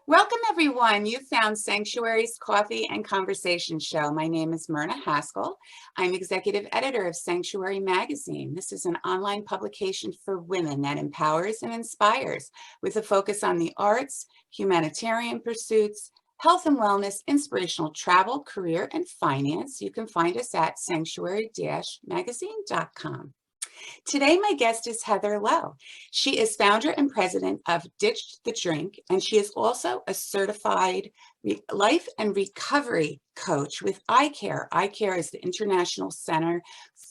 Welcome, everyone. You found Sanctuary's Coffee and Conversation Show. My name is Myrna Haskell. I'm executive editor of Sanctuary Magazine. This is an online publication for women that empowers and inspires with a focus on the arts, humanitarian pursuits, health and wellness, inspirational travel, career, and finance. You can find us at sanctuary-magazine.com. Today, my guest is Heather Lowe. She is founder and president of Ditch the Drink, and she is also a certified life and recovery coach with ICARE. ICARE is the International Center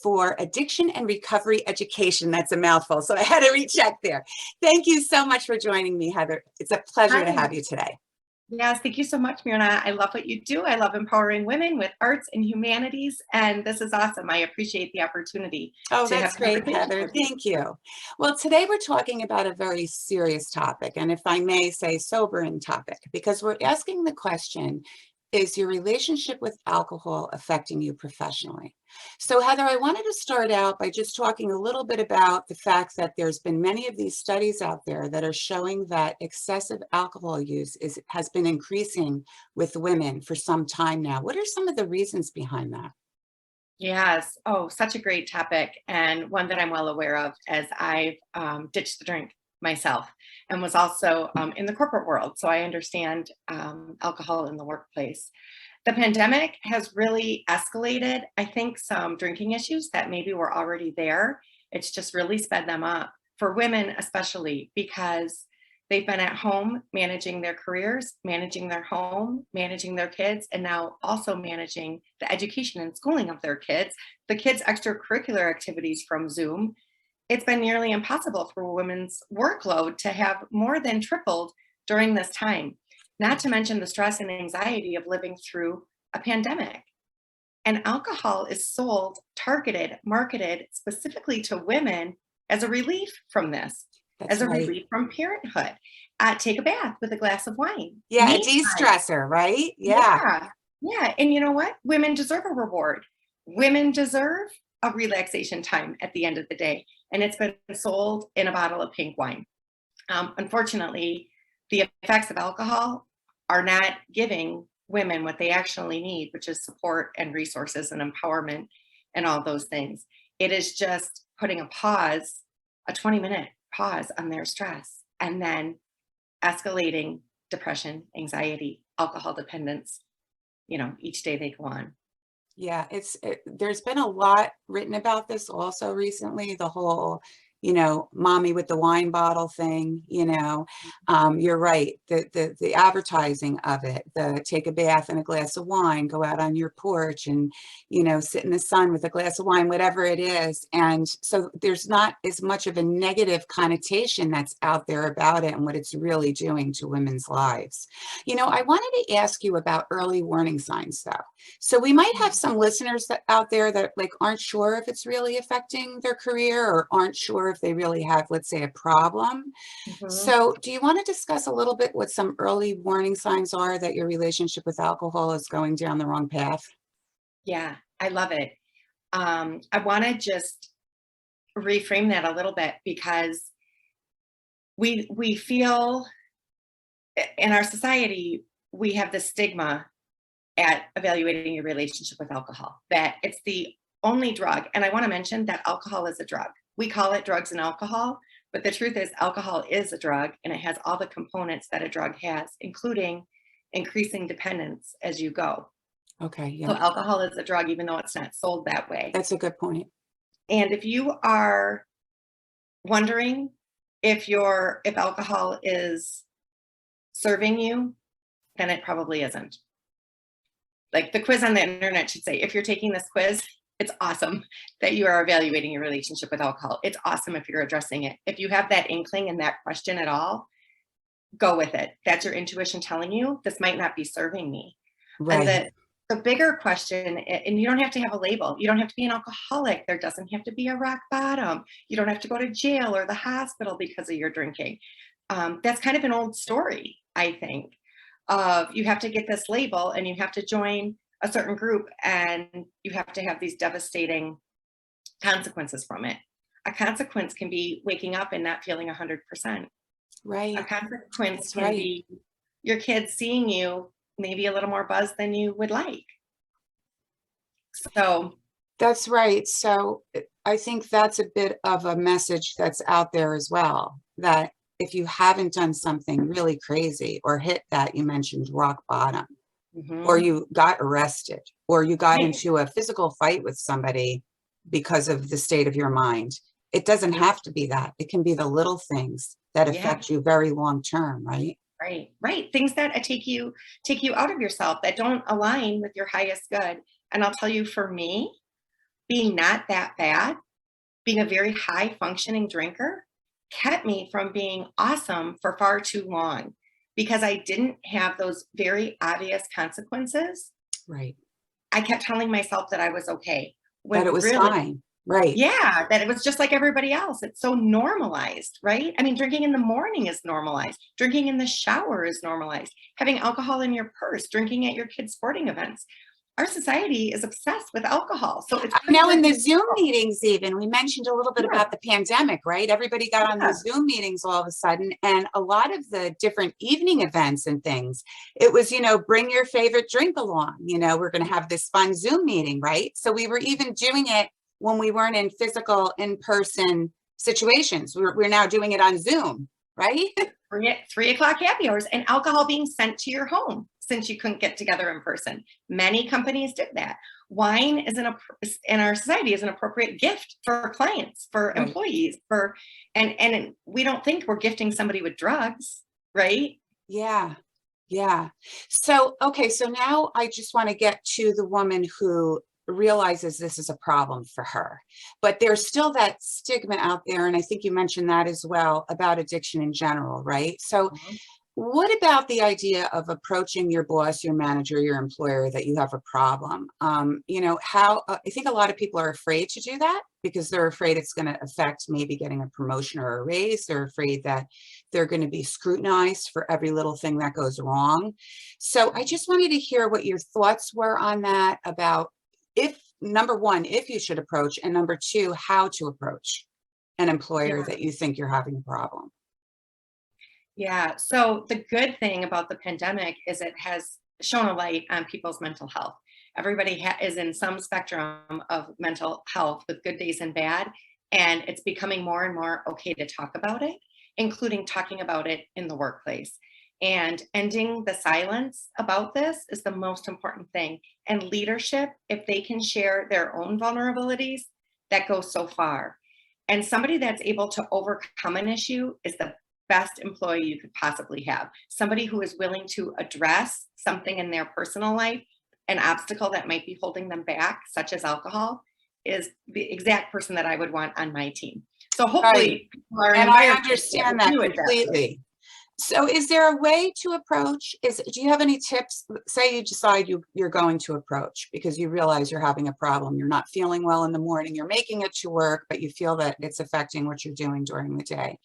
for Addiction and Recovery Education. That's a mouthful, so I had to recheck there. Thank you so much for joining me, Heather. It's a pleasure to have you today. Yes, thank you so much, Myrna. I love what you do. I love empowering women with arts and humanities, and this is awesome. I appreciate the opportunity. Oh, that's great, Heather. Thank you. Well, today we're talking about a very serious topic, and if I may say, sobering topic, because we're asking the question, is your relationship with alcohol affecting you professionally? So, Heather, I wanted to start out by just talking a little bit about the fact that there's been many of these studies out there that are showing that excessive alcohol use has been increasing with women for some time now. What are some of the reasons behind that? Yes. Oh, such a great topic, and one that I'm well aware of as I've ditched the drink myself and was also in the corporate world. So I understand alcohol in the workplace. The pandemic has really escalated, I think, some drinking issues that maybe were already there. It's just really sped them up for women, especially because they've been at home managing their careers, managing their home, managing their kids, and now also managing the education and schooling of their kids, the kids' extracurricular activities from Zoom. It's been nearly impossible for women's workload to have more than tripled during this time, not to mention the stress and anxiety of living through a pandemic. And alcohol is sold, targeted, marketed specifically to women as a relief from this, That's as a right. relief from parenthood. Take a bath with a glass of wine. Yeah, a Me de-stressor, right? Yeah. Yeah. Yeah. And you know what? Women deserve a reward. Women deserve a relaxation time at the end of the day. And it's been sold in a bottle of pink wine. Unfortunately, the effects of alcohol are not giving women what they actually need, which is support and resources and empowerment and all those things. It is just putting a 20-minute pause on their stress, and then escalating depression, anxiety, alcohol dependence, each day they go on. Yeah, there's been a lot written about this also recently, the whole, mommy with the wine bottle thing, you're right, the advertising of it, the take a bath in a glass of wine, go out on your porch and, sit in the sun with a glass of wine, whatever it is. And so there's not as much of a negative connotation that's out there about it and what it's really doing to women's lives. I wanted to ask you about early warning signs though. So we might have some listeners out there that aren't sure if it's really affecting their career or aren't sure if they really have, let's say, a problem. Mhm. So do you want to discuss a little bit what some early warning signs are that your relationship with alcohol is going down the wrong path? Yeah, I love it. I want to just reframe that a little bit because we feel in our society we have this stigma at evaluating your relationship with alcohol, that it's the only drug. And I want to mention that alcohol is a drug. We call it drugs and alcohol, but the truth is alcohol is a drug and it has all the components that a drug has, including increasing dependence as you go. Okay, So yeah, alcohol is a drug, even though it's not sold that way. that's a good point. And if you are wondering if alcohol is serving you, then it probably isn't. Like the quiz on the internet should say, if you're taking this quiz, it's awesome that you are evaluating your relationship with alcohol. It's awesome if you're addressing it. If you have that inkling and that question at all, go with it. That's your intuition telling you this might not be serving me. Right. And the bigger question, and you don't have to have a label. You don't have to be an alcoholic. There doesn't have to be a rock bottom. You don't have to go to jail or the hospital because of your drinking. That's kind of an old story, I think. You have to get this label and you have to join a certain group and you have to have these devastating consequences from it. A consequence can be waking up and not feeling 100%. Right. A consequence That's can right. be, your kids seeing you maybe a little more buzzed than you would like. So That's right. So I think that's a bit of a message that's out there as well, that if you haven't done something really crazy or hit that, you mentioned rock bottom, or mhm. you got arrested, or you got Right. into a physical fight with somebody because of the state of your mind. It doesn't have to be that. It can be the little things that Yeah. affect you very long term, right? Right, right. Things that take you out of yourself, that don't align with your highest good. And I'll tell you, for me, being not that bad, being a very high functioning drinker, kept me from being awesome for far too long because I didn't have those very obvious consequences. Right. I kept telling myself that I was okay That it when was really, fine. Right. yeah, that it was just like everybody else. It's so normalized, right? I mean, drinking in the morning is normalized. Drinking in the shower is normalized. Having alcohol in your purse, drinking at your kids' sporting events. Our society is obsessed with alcohol. So it's I pretty know in the Zoom predictable. meetings, even we mentioned a little bit Yeah, about the pandemic, right? Everybody got on yeah, these Zoom meetings all of a sudden, and a lot of the different evening events and things, it was, bring your favorite drink along. We're going to have this fun Zoom meeting, right? So we were even doing it when we weren't in physical, in-person situations. We're now doing it on Zoom, right? 3 o'clock happy hours and alcohol being sent to your home since you couldn't get together in person. Many companies did that. Wine is in our society is an appropriate gift for clients, for Right. employees, and we don't think we're gifting somebody with drugs, right? Yeah. Yeah. So, okay. So now I just want to get to the woman who realizes this is a problem for her, but there's still that stigma out there. And I think you mentioned that as well about addiction in general, right? So, Mhm. what about the idea of approaching your boss, your manager, your employer that you have a problem? How I think a lot of people are afraid to do that because they're afraid it's going to affect maybe getting a promotion or a raise. They're afraid that they're going to be scrutinized for every little thing that goes wrong. So I just wanted to hear what your thoughts were on that about if, number one, if you should approach, and number two, how to approach an employer Yeah. that you think you're having a problem. Yeah. So the good thing about the pandemic is it has shone a light on people's mental health. Everybody is in some spectrum of mental health with good days and bad. And it's becoming more and more okay to talk about it, including talking about it in the workplace. And ending the silence about this is the most important thing. And leadership, if they can share their own vulnerabilities, that goes so far. And somebody that's able to overcome an issue is the best employee you could possibly have. Somebody who is willing to address something in their personal life, an obstacle that might be holding them back, such as alcohol, is the exact person that I would want on my team. So Right. hopefully people are in And I environments that understand would that do it that way. completely. So is there a way to approach? Do you have any tips? Say you decide you're going to approach because you realize you're having a problem. You're not feeling well in the morning. You're making it to work, but you feel that it's affecting what you're doing during the day.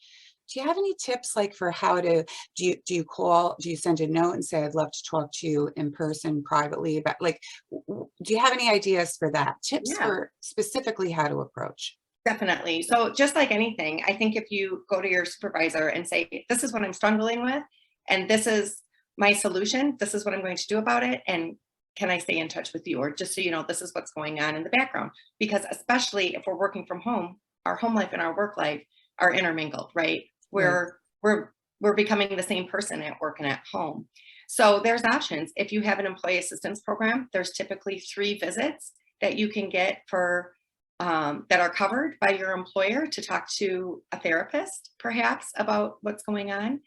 Do you have any tips like for how to, do you send a note and say, I'd love to talk to you in person privately about like, do you have any ideas for that? Tips Yeah. for specifically how to approach? Definitely. So just like anything, I think if you go to your supervisor and say, this is what I'm struggling with, and this is my solution, this is what I'm going to do about it, and can I stay in touch with you? Or just so you know, this is what's going on in the background. Because especially if we're working from home, our home life and our work life are intermingled, right? Right. We're becoming the same person at work and at home. So there's options. If you have an employee assistance program, there's typically 3 visits that you can get for that are covered by your employer to talk to a therapist, perhaps, about what's going on.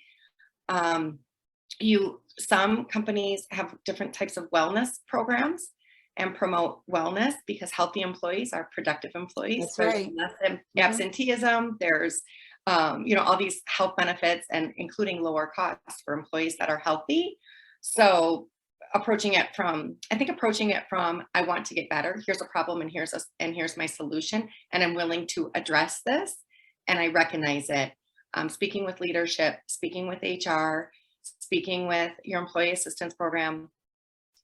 Um, some companies have different types of wellness programs and promote wellness because healthy employees are productive employees. That's There's right. less Mhm. absenteeism. There's all these health benefits and including lower costs for employees that are healthy. So approaching it from I want to get better. Here's a problem and here's my solution. And I'm willing to address this. And I recognize it. Speaking with leadership, speaking with HR, speaking with your employee assistance program,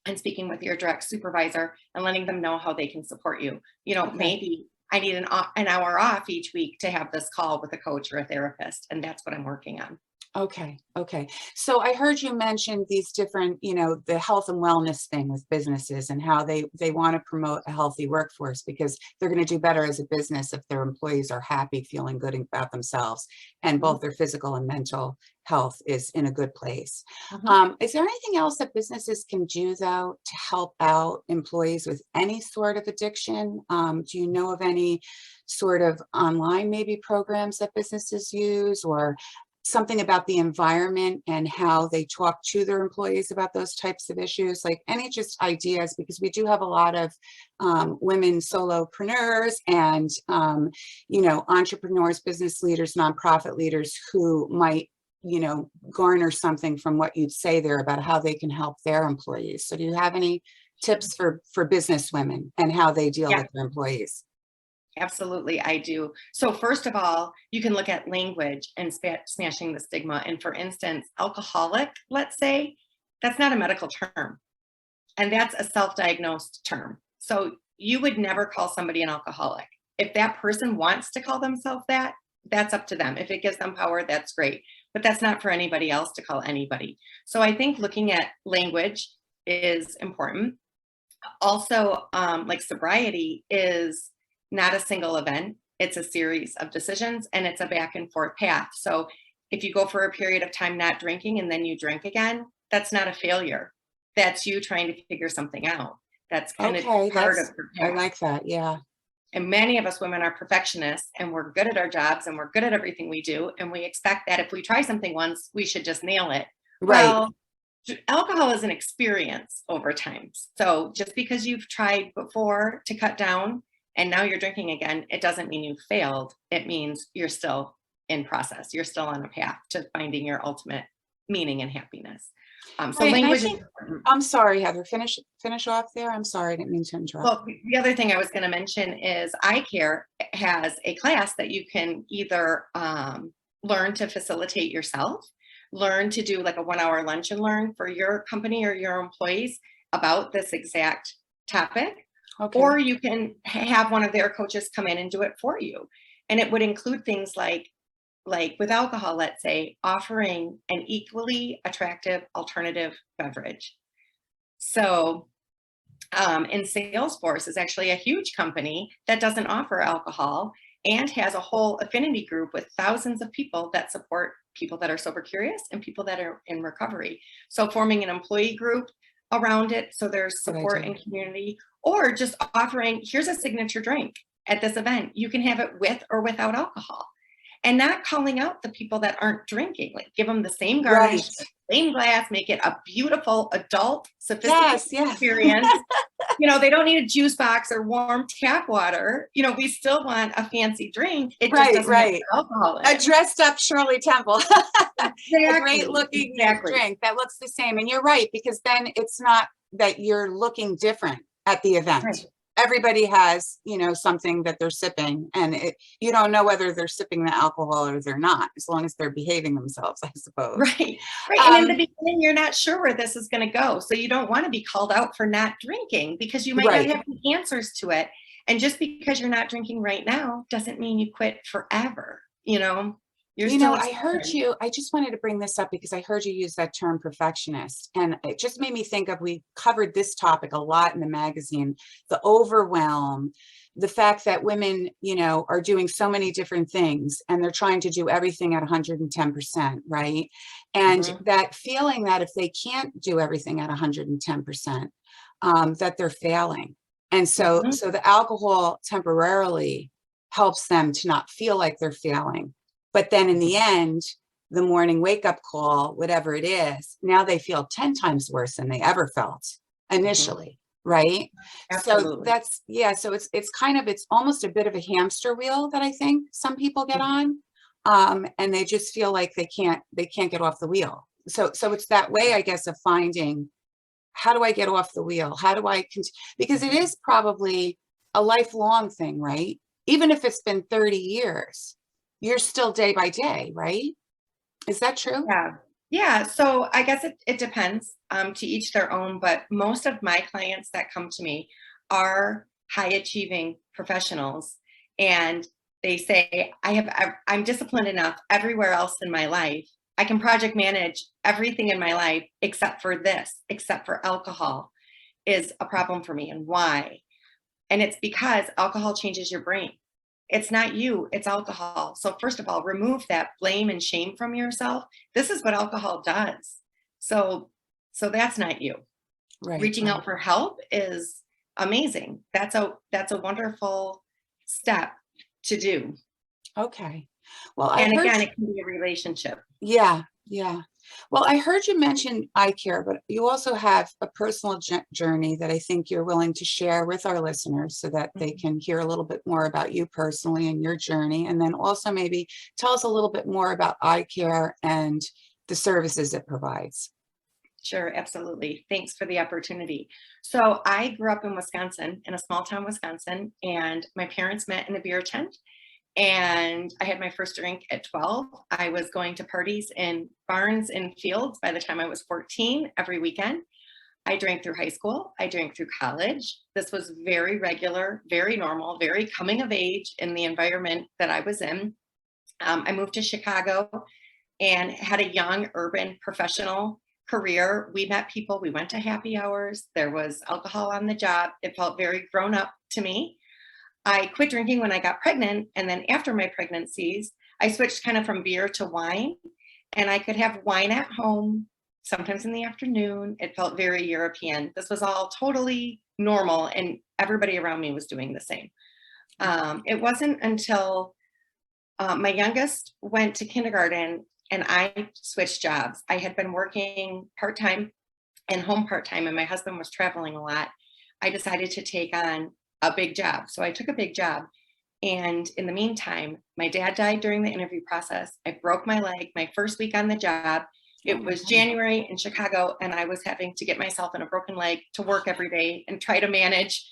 and speaking with your direct supervisor and letting them know how they can support you. Okay. Maybe I need an hour off each week to have this call with a coach or a therapist. And that's what I'm working on. Okay. Okay. So I heard you mention these different, the health and wellness thing with businesses and how they want to promote a healthy workforce because they're going to do better as a business if their employees are happy, feeling good about themselves, and Mhm, both their physical and mental health is in a good place. mhm. Is there anything else that businesses can do though to help out employees with any sort of addiction? Do you know of any sort of online maybe programs that businesses use, or something about the environment and how they talk to their employees about those types of issues, like any just ideas, because we do have a lot of women solopreneurs and entrepreneurs, business leaders, nonprofit leaders who might garner something from what you'd say there about how they can help their employees. So do you have any tips for business women and how they deal Yeah, with their employees? absolutely, I do. So first of all, you can look at language and smashing the stigma. And for instance, alcoholic, let's say, that's not a medical term, and that's a self-diagnosed term. So you would never call somebody an alcoholic. If that person wants to call themselves that, that's up to them. If it gives them power, that's great. But that's not for anybody else to call anybody. So I think looking at language is important. Also, like sobriety is not a single event, it's a series of decisions and it's a back and forth path. So if you go for a period of time not drinking and then you drink again, that's not a failure. That's you trying to figure something out. That's kind of Okay, part of your I path. like that. Yeah. And many of us women are perfectionists and we're good at our jobs and we're good at everything we do. And we expect that if we try something once, we should just nail it. Right. Well, alcohol is an experience over time. So just because you've tried before to cut down and now you're drinking again, it doesn't mean you failed. It means you're still in process. You're still on a path to finding your ultimate meaning and happiness. So Right, and I language is think important. I'm sorry, Heather, finish off there. I'm sorry, I didn't mean to interrupt. Well, the other thing I was going to mention is ICARE has a class that you can either learn to facilitate yourself, learn to do like a 1 hour lunch and learn for your company or your employees about this exact topic, Okay, or you can have one of their coaches come in and do it for you. And it would include things like with alcohol, let's say, offering an equally attractive alternative beverage. So and Salesforce is actually a huge company that doesn't offer alcohol and has a whole affinity group with thousands of people that support people that are sober curious and people that are in recovery. So forming an employee group around it so there's good support idea. and community, or just offering, here's a signature drink at this event. You can have it with or without alcohol. And not calling out the people that aren't drinking, like give them the same garnish, Right. the same glass, make it a beautiful adult, sophisticated Yes, yes. experience. They don't need a juice box or warm tap water. We still want a fancy drink. It just Right, doesn't have right. alcohol in A it. dressed up Shirley Temple. A great Exactly. looking Exactly. drink that looks the same. And you're right, because then it's not that you're looking different at the event. Right. Everybody has, something that they're sipping, and you don't know whether they're sipping the alcohol or they're not, as long as they're behaving themselves, I suppose. Right. Right. And in the Um, beginning, you're not sure where this is going to go. So you don't want to be called out for not drinking because you might not right. have the answers to it. And just because you're not drinking right now doesn't mean you quit forever. You're still I heard exploring. you, I just wanted to bring this up because I heard you use that term perfectionist. And it just made me think of, we covered this topic a lot in the magazine, the overwhelm, the fact that women, are doing so many different things and they're trying to do everything at 110%, right? And Mhm, that feeling that if they can't do everything at 110%, that they're failing. And so, mhm, so the alcohol temporarily helps them to not feel like they're failing. But then in the end, the morning wake up call, whatever it is, now they feel 10 times worse than they ever felt mhm. initially. Right. So Absolutely. that's, yeah. So it's almost a bit of a hamster wheel that I think some people get on. And they just feel like they can't get off the wheel. So it's that way, I guess, of finding, how do I get off the wheel? How do I, because it is probably a lifelong thing, right? Even if it's been 30 years, you're still day by day, right? Is that true? Yeah. Yeah. So I guess it depends, to each their own, but most of my clients that come to me are high achieving professionals. And they say, I'm disciplined enough everywhere else in my life. I can project manage everything in my life except for this, except for alcohol is a problem for me. And why? And it's because alcohol changes your brain. It's not you, it's alcohol. So first of all, remove that blame and shame from yourself. This is what alcohol does. So that's not you. Right. Reaching out for help is amazing. That's a wonderful step to do. Okay. Well, And again, it can be a relationship. Yeah. Well, I heard you mention ICARE, but you also have a personal journey that I think you're willing to share with our listeners so that they can hear a little bit more about you personally and your journey. And then also maybe tell us a little bit more about ICARE and the services it provides. Sure, absolutely. Thanks for the opportunity. So I grew up in Wisconsin, in a small town, Wisconsin, and my parents met in a beer tent. And I had my first drink at 12. I was going to parties in barns and fields by the time I was 14 every weekend. I drank through high school. I drank through college. This was very regular, very normal, very coming of age in the environment that I was in. I moved to Chicago and had a young urban professional career. We met people. We went to happy hours. There was alcohol on the job. It felt very grown up to me. I quit drinking when I got pregnant. And then after my pregnancies, I switched kind of from beer to wine. And I could have wine at home, sometimes in the afternoon. It felt very European. This was all totally normal. And everybody around me was doing the same. It wasn't until my youngest went to kindergarten and I switched jobs. I had been working part-time and home part-time, and my husband was traveling a lot. I decided to take on a big job. So I took a big job. And in the meantime, my dad died during the interview process. I broke my leg my first week on the job. It was January in Chicago, and I was having to get myself in a broken leg to work every day and try to manage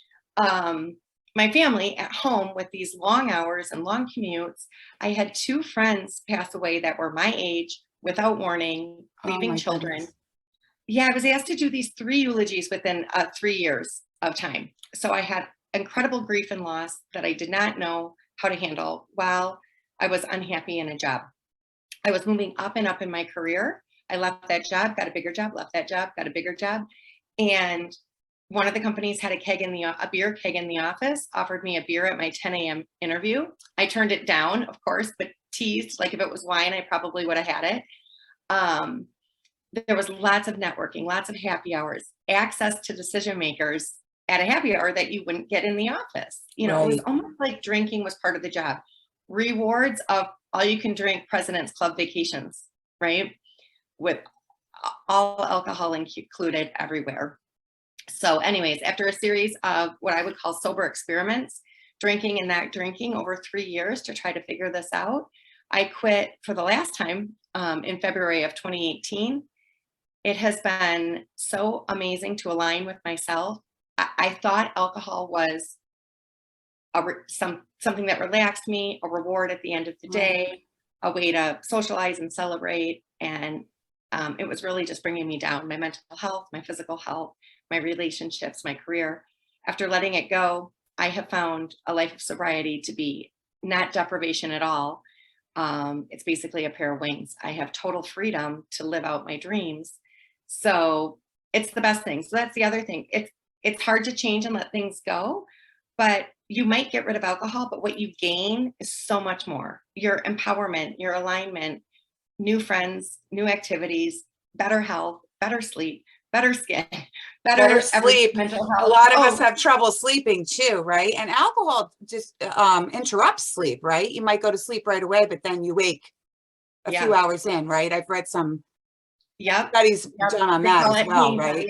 my family at home with these long hours and long commutes. I had 2 friends pass away that were my age without warning, leaving children. Goodness. Yeah, I was asked to do these 3 eulogies within 3 years of time. So I had incredible grief and loss that I did not know how to handle while I was unhappy in a job. I was moving up and up in my career. I left that job, got a bigger job, left that job, got a bigger job. And one of the companies had a beer keg in the office, offered me a beer at my 10 a.m. interview. I turned it down, of course, but teased, like if it was wine, I probably would have had it. There was lots of networking, lots of happy hours, access to decision makers at a happy hour that you wouldn't get in the office. You know, It was almost like drinking was part of the job. Rewards of all you can drink President's Club vacations, right? With all alcohol included everywhere. So anyways, after a series of what I would call sober experiments, drinking and not drinking over 3 years to try to figure this out, I quit for the last time in February of 2018. It has been so amazing to align with myself. I thought alcohol was something that relaxed me, a reward at the end of the day, a way to socialize and celebrate. And it was really just bringing me down, my mental health, my physical health, my relationships, my career. After letting it go, I have found a life of sobriety to be not deprivation at all. It's basically a pair of wings. I have total freedom to live out my dreams. So it's the best thing. So that's the other thing. It's hard to change and let things go, but you might get rid of alcohol, but what you gain is so much more. Your empowerment, your alignment, new friends, new activities, better health, better sleep, better skin, Better sleep. mental health. A lot of us have trouble sleeping too, right? And alcohol just interrupts sleep, right? You might go to sleep right away, but then you wake a few hours in, right? I've read some studies done on that as well, right?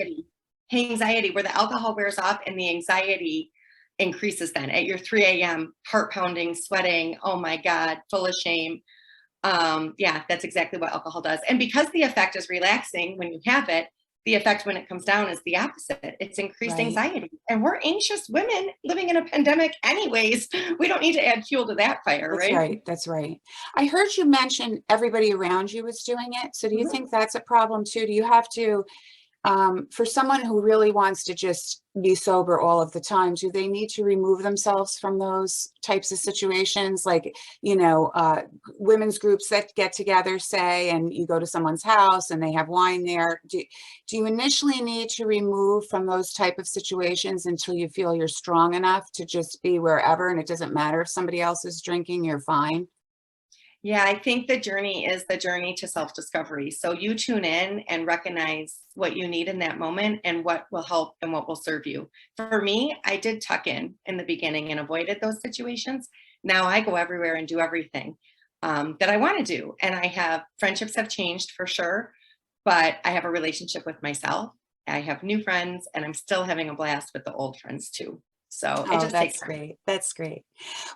Anxiety, where the alcohol wears off and the anxiety increases then at your 3 a.m., heart pounding, sweating, oh my God, full of shame. That's exactly what alcohol does. And because the effect is relaxing when you have it, the effect when it comes down is the opposite. It's increased anxiety. And we're anxious women living in a pandemic anyways. We don't need to add fuel to that fire, right? That's right. I heard you mention everybody around you is doing it. So do you think that's a problem too? Do you have to For someone who really wants to just be sober all of the time, do they need to remove themselves from those types of situations? Like, women's groups that get together, say, and you go to someone's house and they have wine there. Do you initially need to remove from those type of situations until you feel you're strong enough to just be wherever, and it doesn't matter if somebody else is drinking, you're fine? Yeah, I think the journey is the journey to self-discovery. So you tune in and recognize what you need in that moment and what will help and what will serve you. For me, I did tuck in the beginning and avoided those situations. Now I go everywhere and do everything that I want to do. And I have friendships have changed for sure, but I have a relationship with myself. I have new friends and I'm still having a blast with the old friends too. So it Oh, just takes that's time. great. That's great.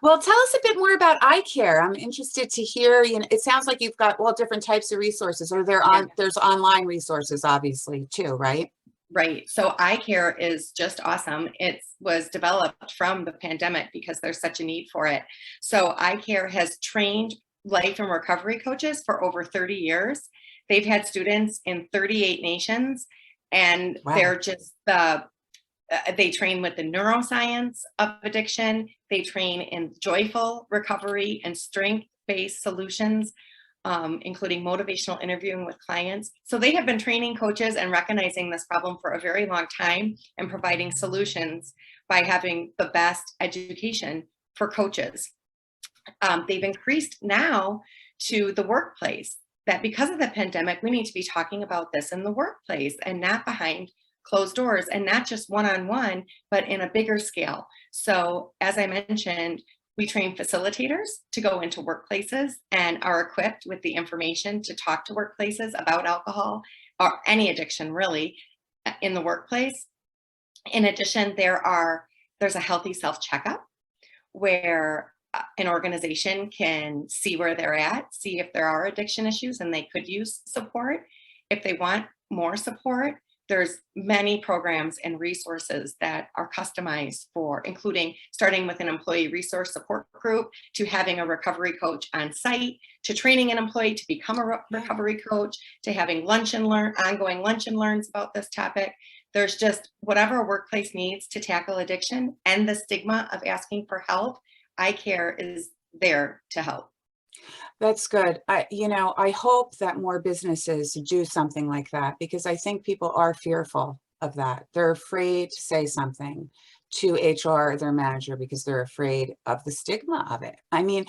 Well, tell us a bit more about ICARE. I'm interested to hear, it sounds like you've got all different types of resources, or Yeah. there's online resources, obviously, too, right? Right. So iCare is just awesome. It was developed from the pandemic because there's such a need for it. So iCare has trained life and recovery coaches for over 30 years. They've had students in 38 nations, and Wow. they're just they train with the neuroscience of addiction. They train in joyful recovery and strength-based solutions, including motivational interviewing with clients. So they have been training coaches and recognizing this problem for a very long time and providing solutions by having the best education for coaches. They've increased now to the workplace, that because of the pandemic, we need to be talking about this in the workplace and not behind closed doors, and not just one-on-one, but in a bigger scale. So as I mentioned, we train facilitators to go into workplaces and are equipped with the information to talk to workplaces about alcohol or any addiction really in the workplace. In addition, there's a healthy self checkup where an organization can see where they're at, see if there are addiction issues and they could use support. If they want more support, there's many programs and resources that are customized for, including starting with an employee resource support group, to having a recovery coach on site, to training an employee to become a recovery coach, to having ongoing lunch and learns about this topic. There's just whatever a workplace needs to tackle addiction and the stigma of asking for help. ICARE is there to help. That's good. I hope that more businesses do something like that, because I think people are fearful of that. They're afraid to say something to HR or their manager because they're afraid of the stigma of it. I mean,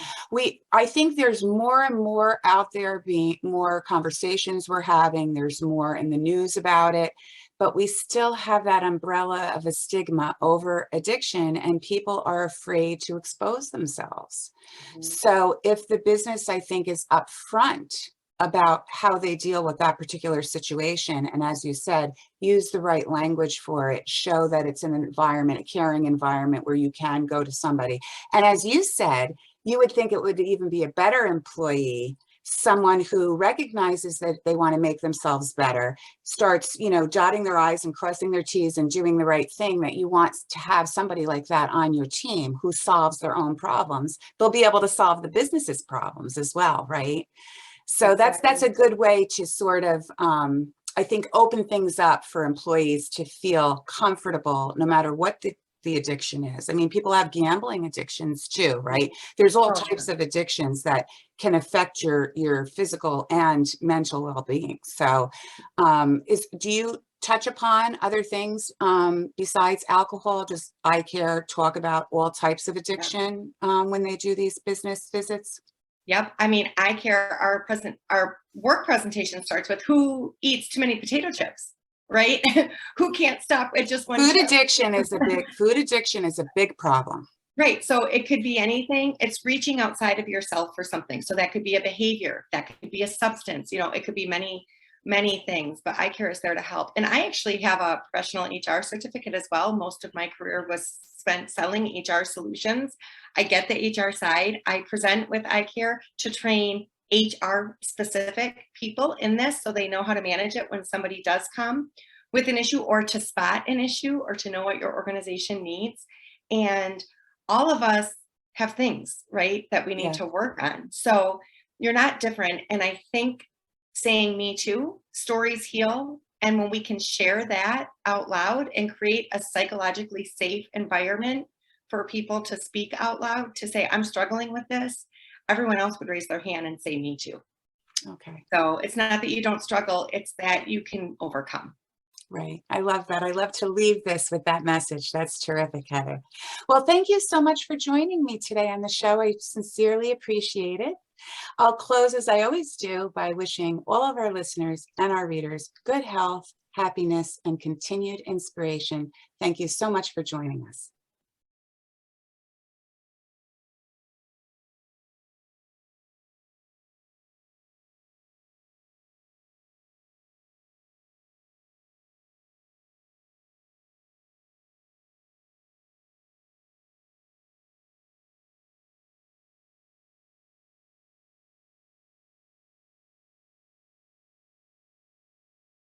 I think there's more and more out there, being more conversations we're having. There's more in the news about it, but we still have that umbrella of a stigma over addiction, and people are afraid to expose themselves. Mhm. So if the business, I think, is upfront about how they deal with that particular situation, and as you said, use the right language for it, show that it's an environment, a caring environment where you can go to somebody. And as you said, you would think it would even be a better employee, someone who recognizes that they want to make themselves better, starts, dotting their I's and crossing their T's and doing the right thing, that you want to have somebody like that on your team who solves their own problems. They'll be able to solve the business's problems as well, right? So that's Exactly. a good way to sort of, I think, open things up for employees to feel comfortable no matter what the addiction is. I mean, people have gambling addictions too, right? There's all Oh, types of addictions that can affect your physical and mental well-being. So do you touch upon other things besides alcohol? Does ICARE talk about all types of yeah. addiction when they do these business visits? Yep. I mean, our work presentation starts with who eats too many potato chips, right? Who can't stop at just one Food chip? addiction is a big problem. Right. So it could be anything. It's reaching outside of yourself for something. So that could be a behavior, that could be a substance, it could be many, many things, but iCare is there to help. And I actually have a professional HR certificate as well. Most of my career was spent selling HR solutions. I get the HR side. I present with iCare to train HR specific people in this so they know how to manage it when somebody does come with an issue, or to spot an issue, or to know what your organization needs. And all of us have things, right, that we need Yeah. to work on. So you're not different. And I think saying me too, stories heal, And when we can share that out loud and create a psychologically safe environment for people to speak out loud, to say, I'm struggling with this, everyone else would raise their hand and say, me too. Okay. So it's not that you don't struggle, it's that you can overcome. Right. I love that. I love to leave this with that message. That's terrific, Heather. Well, thank you so much for joining me today on the show. I sincerely appreciate it. I'll close, as I always do, by wishing all of our listeners and our readers good health, happiness, and continued inspiration. Thank you so much for joining us.